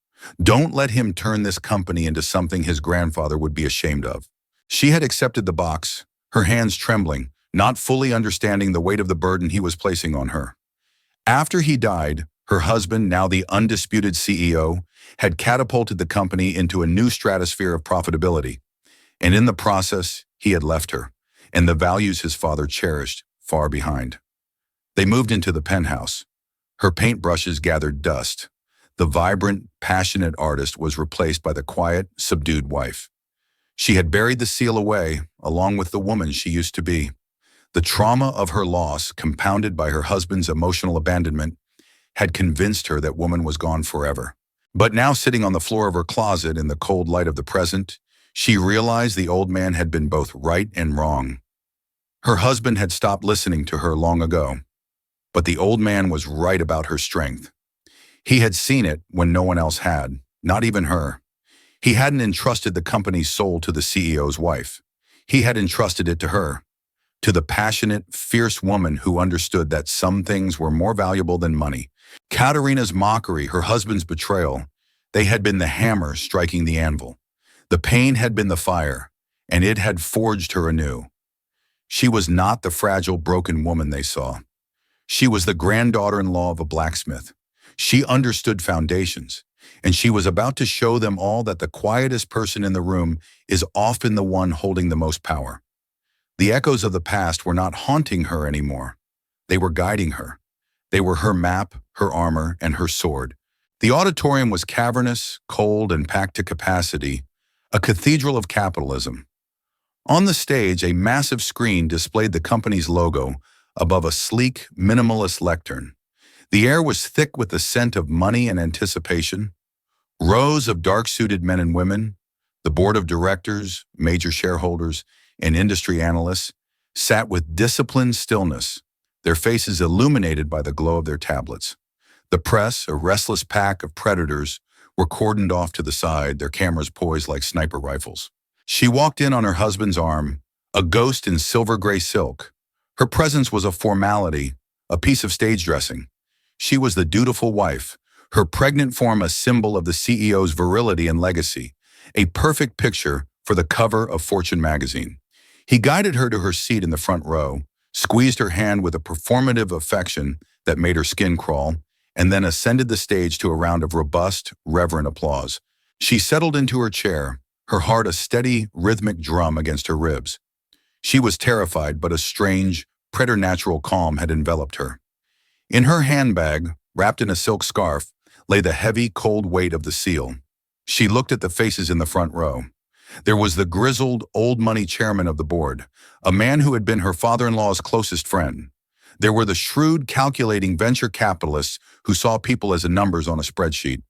Don't let him turn this company into something his grandfather would be ashamed of." She had accepted the box, her hands trembling, not fully understanding the weight of the burden he was placing on her. After he died, her husband, now the undisputed CEO, had catapulted the company into a new stratosphere of profitability. And in the process, he had left her, and the values his father cherished, far behind. They moved into the penthouse. Her paintbrushes gathered dust. The vibrant, passionate artist was replaced by the quiet, subdued wife. She had buried the seal away, along with the woman she used to be. The trauma of her loss, compounded by her husband's emotional abandonment, had convinced her that woman was gone forever. But now, sitting on the floor of her closet in the cold light of the present, she realized the old man had been both right and wrong. Her husband had stopped listening to her long ago, but the old man was right about her strength. He had seen it when no one else had, not even her. He hadn't entrusted the company's soul to the CEO's wife. He had entrusted it to her, to the passionate, fierce woman who understood that some things were more valuable than money. Katerina's mockery, her husband's betrayal, they had been the hammer striking the anvil. The pain had been the fire, and it had forged her anew. She was not the fragile, broken woman they saw. She was the granddaughter-in-law of a blacksmith. She understood foundations, and she was about to show them all that the quietest person in the room is often the one holding the most power. The echoes of the past were not haunting her anymore. They were guiding her. They were her map, her armor, and her sword. The auditorium was cavernous, cold, and packed to capacity, a cathedral of capitalism. On the stage, a massive screen displayed the company's logo above a sleek, minimalist lectern. The air was thick with the scent of money and anticipation. Rows of dark-suited men and women, the board of directors, major shareholders, and industry analysts, sat with disciplined stillness, their faces illuminated by the glow of their tablets. The press, a restless pack of predators, were cordoned off to the side, their cameras poised like sniper rifles. She walked in on her husband's arm, a ghost in silver-gray silk. Her presence was a formality, a piece of stage dressing. She was the dutiful wife, her pregnant form a symbol of the CEO's virility and legacy, a perfect picture for the cover of Fortune magazine. He guided her to her seat in the front row, squeezed her hand with a performative affection that made her skin crawl, and then ascended the stage to a round of robust, reverent applause. She settled into her chair, her heart a steady, rhythmic drum against her ribs. She was terrified, but a strange, preternatural calm had enveloped her. In her handbag, wrapped in a silk scarf, lay the heavy, cold weight of the seal. She looked at the faces in the front row. There was the grizzled, old money chairman of the board, a man who had been her father-in-law's closest friend. There were the shrewd, calculating venture capitalists who saw people as numbers on a spreadsheet.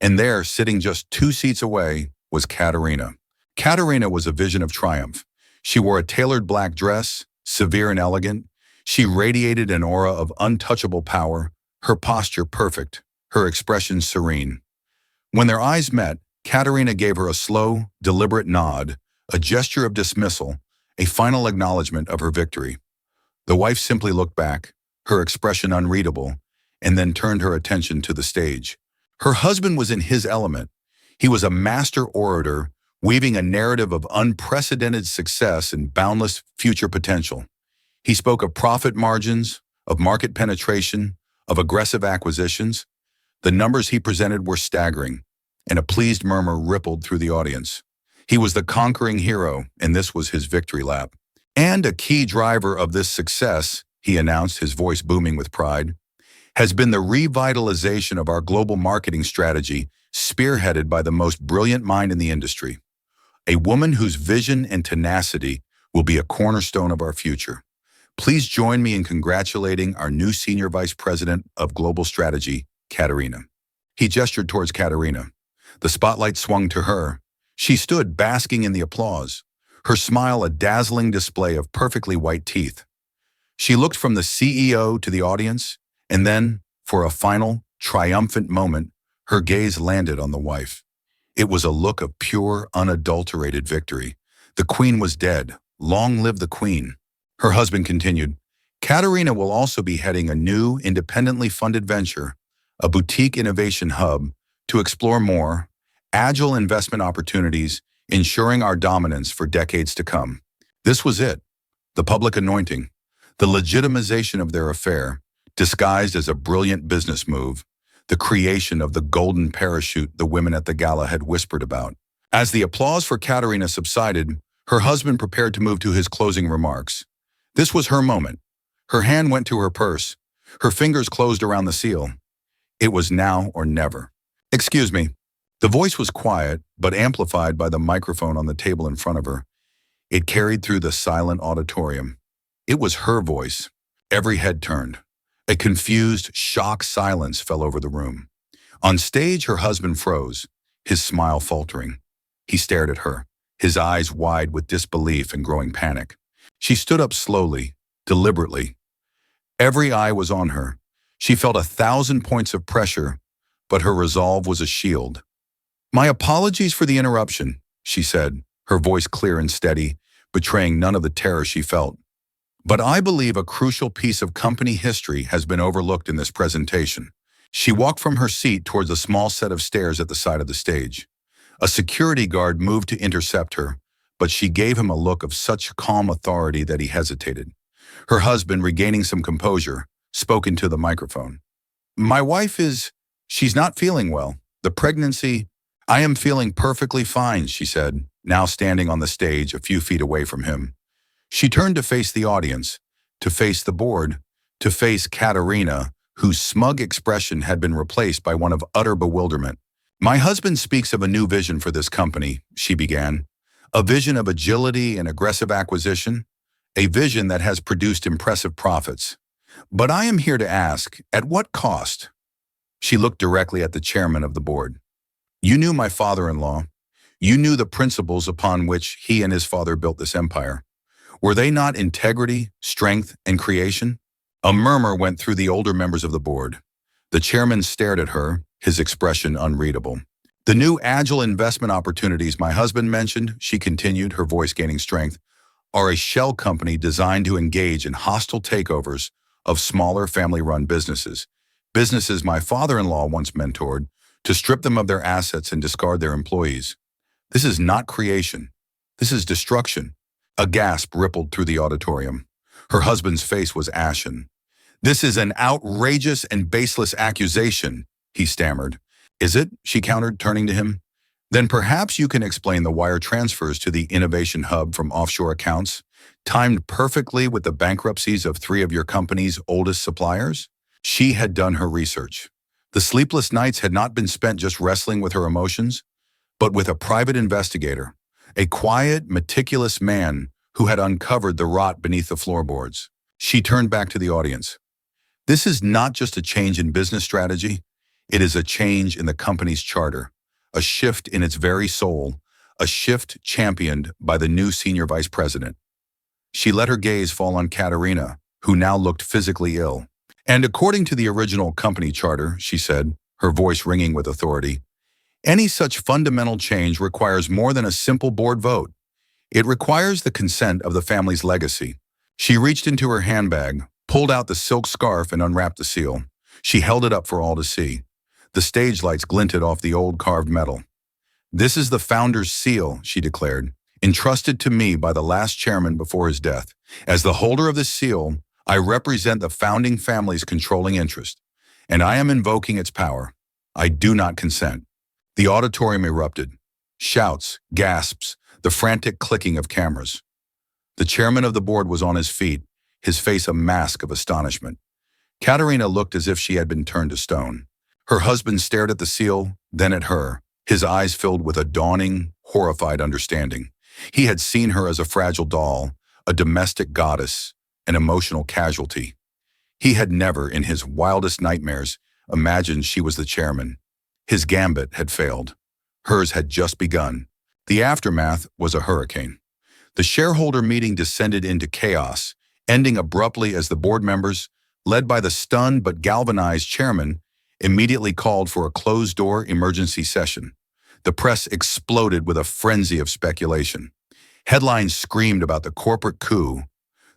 And there, sitting just 2 seats away, was Katerina. Katerina was a vision of triumph. She wore a tailored black dress, severe and elegant. She radiated an aura of untouchable power, her posture perfect, her expression serene. When their eyes met, Katerina gave her a slow, deliberate nod, a gesture of dismissal, a final acknowledgement of her victory. The wife simply looked back, her expression unreadable, and then turned her attention to the stage. Her husband was in his element. He was a master orator, weaving a narrative of unprecedented success and boundless future potential. He spoke of profit margins, of market penetration, of aggressive acquisitions. The numbers he presented were staggering, and a pleased murmur rippled through the audience. He was the conquering hero, and this was his victory lap. And a key driver of this success, he announced, his voice booming with pride, has been the revitalization of our global marketing strategy, spearheaded by the most brilliant mind in the industry. A woman whose vision and tenacity will be a cornerstone of our future. Please join me in congratulating our new Senior Vice President of Global Strategy, Katerina. He gestured towards Katerina. The spotlight swung to her. She stood basking in the applause, her smile a dazzling display of perfectly white teeth. She looked from the CEO to the audience, and then, for a final, triumphant moment, her gaze landed on the wife. It was a look of pure, unadulterated victory. The queen was dead. Long live the queen. Her husband continued, Katerina will also be heading a new, independently funded venture, a boutique innovation hub, to explore more agile investment opportunities, ensuring our dominance for decades to come. This was it, the public anointing, the legitimization of their affair, disguised as a brilliant business move, the creation of the golden parachute the women at the gala had whispered about. As the applause for Katerina subsided, her husband prepared to move to his closing remarks. This was her moment. Her hand went to her purse. Her fingers closed around the seal. It was now or never. Excuse me. The voice was quiet, but amplified by the microphone on the table in front of her. It carried through the silent auditorium. It was her voice. Every head turned. A confused, shocked silence fell over the room. On stage, her husband froze, his smile faltering. He stared at her, his eyes wide with disbelief and growing panic. She stood up slowly, deliberately. Every eye was on her. She felt 1,000 points of pressure, but her resolve was a shield. My apologies for the interruption, she said, her voice clear and steady, betraying none of the terror she felt. But I believe a crucial piece of company history has been overlooked in this presentation. She walked from her seat towards a small set of stairs at the side of the stage. A security guard moved to intercept her, but she gave him a look of such calm authority that he hesitated. Her husband, regaining some composure, spoke into the microphone. My wife she's not feeling well. The pregnancy, I am feeling perfectly fine, she said, now standing on the stage a few feet away from him. She turned to face the audience, to face the board, to face Katerina, whose smug expression had been replaced by one of utter bewilderment. My husband speaks of a new vision for this company, she began. A vision of agility and aggressive acquisition, a vision that has produced impressive profits. But I am here to ask, at what cost? She looked directly at the chairman of the board. You knew my father-in-law. You knew the principles upon which he and his father built this empire. Were they not integrity, strength, and creation? A murmur went through the older members of the board. The chairman stared at her, his expression unreadable. The new agile investment opportunities my husband mentioned, she continued, her voice gaining strength, are a shell company designed to engage in hostile takeovers of smaller family-run businesses. Businesses my father-in-law once mentored, to strip them of their assets and discard their employees. This is not creation. This is destruction. A gasp rippled through the auditorium. Her husband's face was ashen. This is an outrageous and baseless accusation, he stammered. Is it? She countered, turning to him. Then perhaps you can explain the wire transfers to the innovation hub from offshore accounts, timed perfectly with the bankruptcies of 3 of your company's oldest suppliers? She had done her research. The sleepless nights had not been spent just wrestling with her emotions, but with a private investigator, a quiet, meticulous man who had uncovered the rot beneath the floorboards. She turned back to the audience. This is not just a change in business strategy, it is a change in the company's charter, a shift in its very soul, a shift championed by the new senior vice president. She let her gaze fall on Katerina, who now looked physically ill. And according to the original company charter, she said, her voice ringing with authority, any such fundamental change requires more than a simple board vote. It requires the consent of the family's legacy. She reached into her handbag, pulled out the silk scarf and unwrapped the seal. She held it up for all to see. The stage lights glinted off the old carved metal. This is the founder's seal, she declared, entrusted to me by the last chairman before his death. As the holder of this seal, I represent the founding family's controlling interest, and I am invoking its power. I do not consent. The auditorium erupted. Shouts, gasps, the frantic clicking of cameras. The chairman of the board was on his feet, his face a mask of astonishment. Katerina looked as if she had been turned to stone. Her husband stared at the seal, then at her, his eyes filled with a dawning, horrified understanding. He had seen her as a fragile doll, a domestic goddess, an emotional casualty. He had never, in his wildest nightmares, imagined she was the chairman. His gambit had failed. Hers had just begun. The aftermath was a hurricane. The shareholder meeting descended into chaos, ending abruptly as the board members, led by the stunned but galvanized chairman, immediately called for a closed-door emergency session. The press exploded with a frenzy of speculation. Headlines screamed about the corporate coup,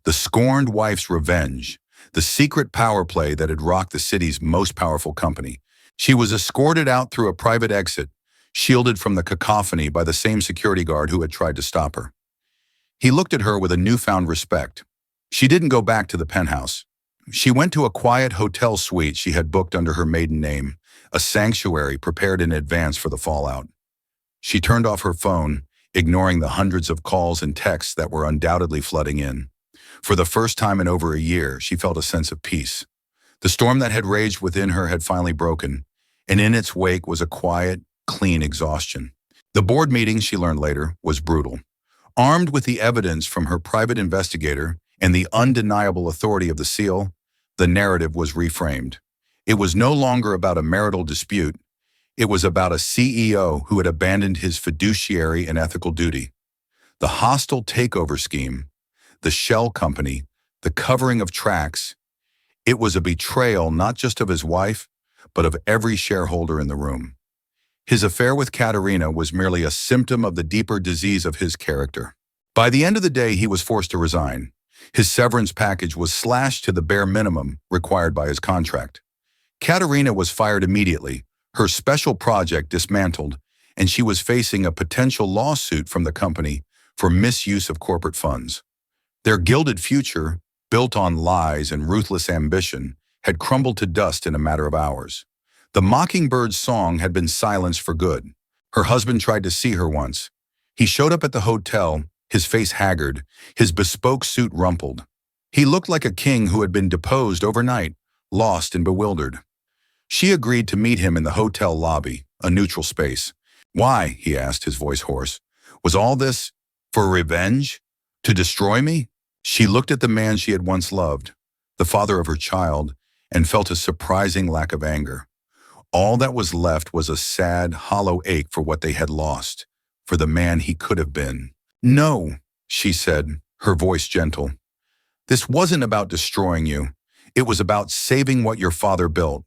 the scorned wife's revenge, the secret power play that had rocked the city's most powerful company. She was escorted out through a private exit, shielded from the cacophony by the same security guard who had tried to stop her. He looked at her with a newfound respect. She didn't go back to the penthouse. She went to a quiet hotel suite she had booked under her maiden name, a sanctuary prepared in advance for the fallout. She turned off her phone, ignoring the hundreds of calls and texts that were undoubtedly flooding in. For the first time in over a year, she felt a sense of peace. The storm that had raged within her had finally broken, and in its wake was a quiet, clean exhaustion. The board meeting, she learned later, was brutal. Armed with the evidence from her private investigator and the undeniable authority of the seal, the narrative was reframed. It was no longer about a marital dispute. It was about a CEO who had abandoned his fiduciary and ethical duty. The hostile takeover scheme, the shell company, the covering of tracks, it was a betrayal not just of his wife, but of every shareholder in the room. His affair with Katerina was merely a symptom of the deeper disease of his character. By the end of the day, he was forced to resign. His severance package was slashed to the bare minimum required by his contract. Katerina was fired immediately, her special project dismantled, and she was facing a potential lawsuit from the company for misuse of corporate funds. Their gilded future, built on lies and ruthless ambition, had crumbled to dust in a matter of hours. The mockingbird's song had been silenced for good. Her husband tried to see her once. He showed up at the hotel, his face haggard, his bespoke suit rumpled. He looked like a king who had been deposed overnight, lost and bewildered. She agreed to meet him in the hotel lobby, a neutral space. Why, he asked, his voice hoarse. Was all this for revenge? To destroy me? She looked at the man she had once loved, the father of her child, and felt a surprising lack of anger. All that was left was a sad, hollow ache for what they had lost, for the man he could have been. No, she said, her voice gentle. This wasn't about destroying you. It was about saving what your father built.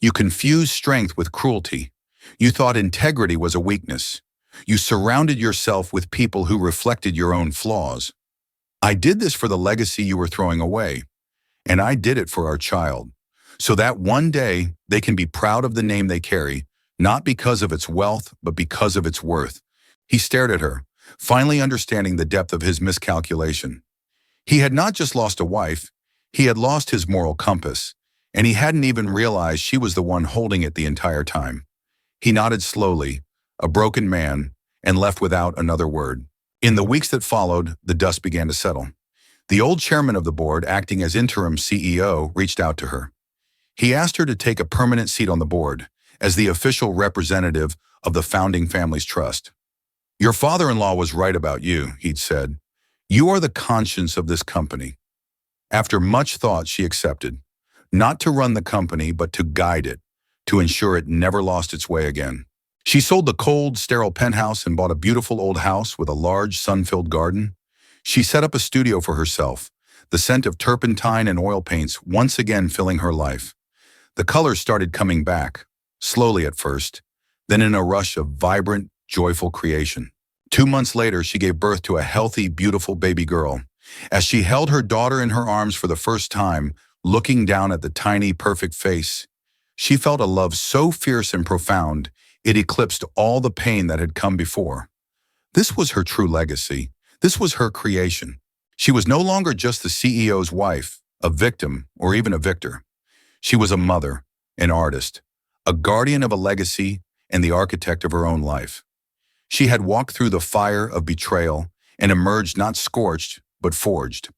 You confused strength with cruelty. You thought integrity was a weakness. You surrounded yourself with people who reflected your own flaws. I did this for the legacy you were throwing away, and I did it for our child, so that one day they can be proud of the name they carry, not because of its wealth, but because of its worth. He stared at her, finally understanding the depth of his miscalculation. He had not just lost a wife, he had lost his moral compass, and he hadn't even realized she was the one holding it the entire time. He nodded slowly, a broken man, and left without another word. In the weeks that followed, the dust began to settle. The old chairman of the board, acting as interim CEO, reached out to her. He asked her to take a permanent seat on the board, as the official representative of the founding family's trust. Your father-in-law was right about you, he'd said. You are the conscience of this company. After much thought, she accepted, not to run the company, but to guide it, to ensure it never lost its way again. She sold the cold, sterile penthouse and bought a beautiful old house with a large, sun-filled garden. She set up a studio for herself, the scent of turpentine and oil paints once again filling her life. The colors started coming back, slowly at first, then in a rush of vibrant, joyful creation. 2 months later, she gave birth to a healthy, beautiful baby girl. As she held her daughter in her arms for the first time, looking down at the tiny, perfect face, she felt a love so fierce and profound, it eclipsed all the pain that had come before. This was her true legacy. This was her creation. She was no longer just the CEO's wife, a victim, or even a victor. She was a mother, an artist, a guardian of a legacy, and the architect of her own life. She had walked through the fire of betrayal and emerged not scorched, but forged.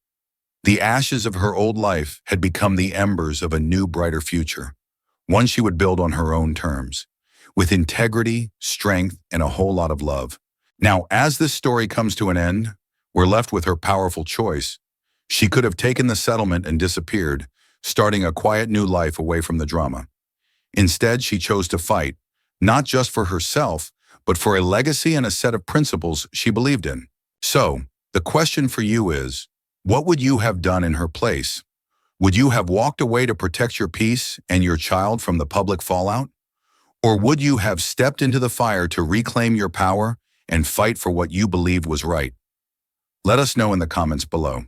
The ashes of her old life had become the embers of a new, brighter future, one she would build on her own terms, with integrity, strength, and a whole lot of love. Now, as this story comes to an end, we're left with her powerful choice. She could have taken the settlement and disappeared, starting a quiet new life away from the drama. Instead, she chose to fight, not just for herself, but for a legacy and a set of principles she believed in. So, the question for you is, what would you have done in her place? Would you have walked away to protect your peace and your child from the public fallout? Or would you have stepped into the fire to reclaim your power and fight for what you believed was right? Let us know in the comments below.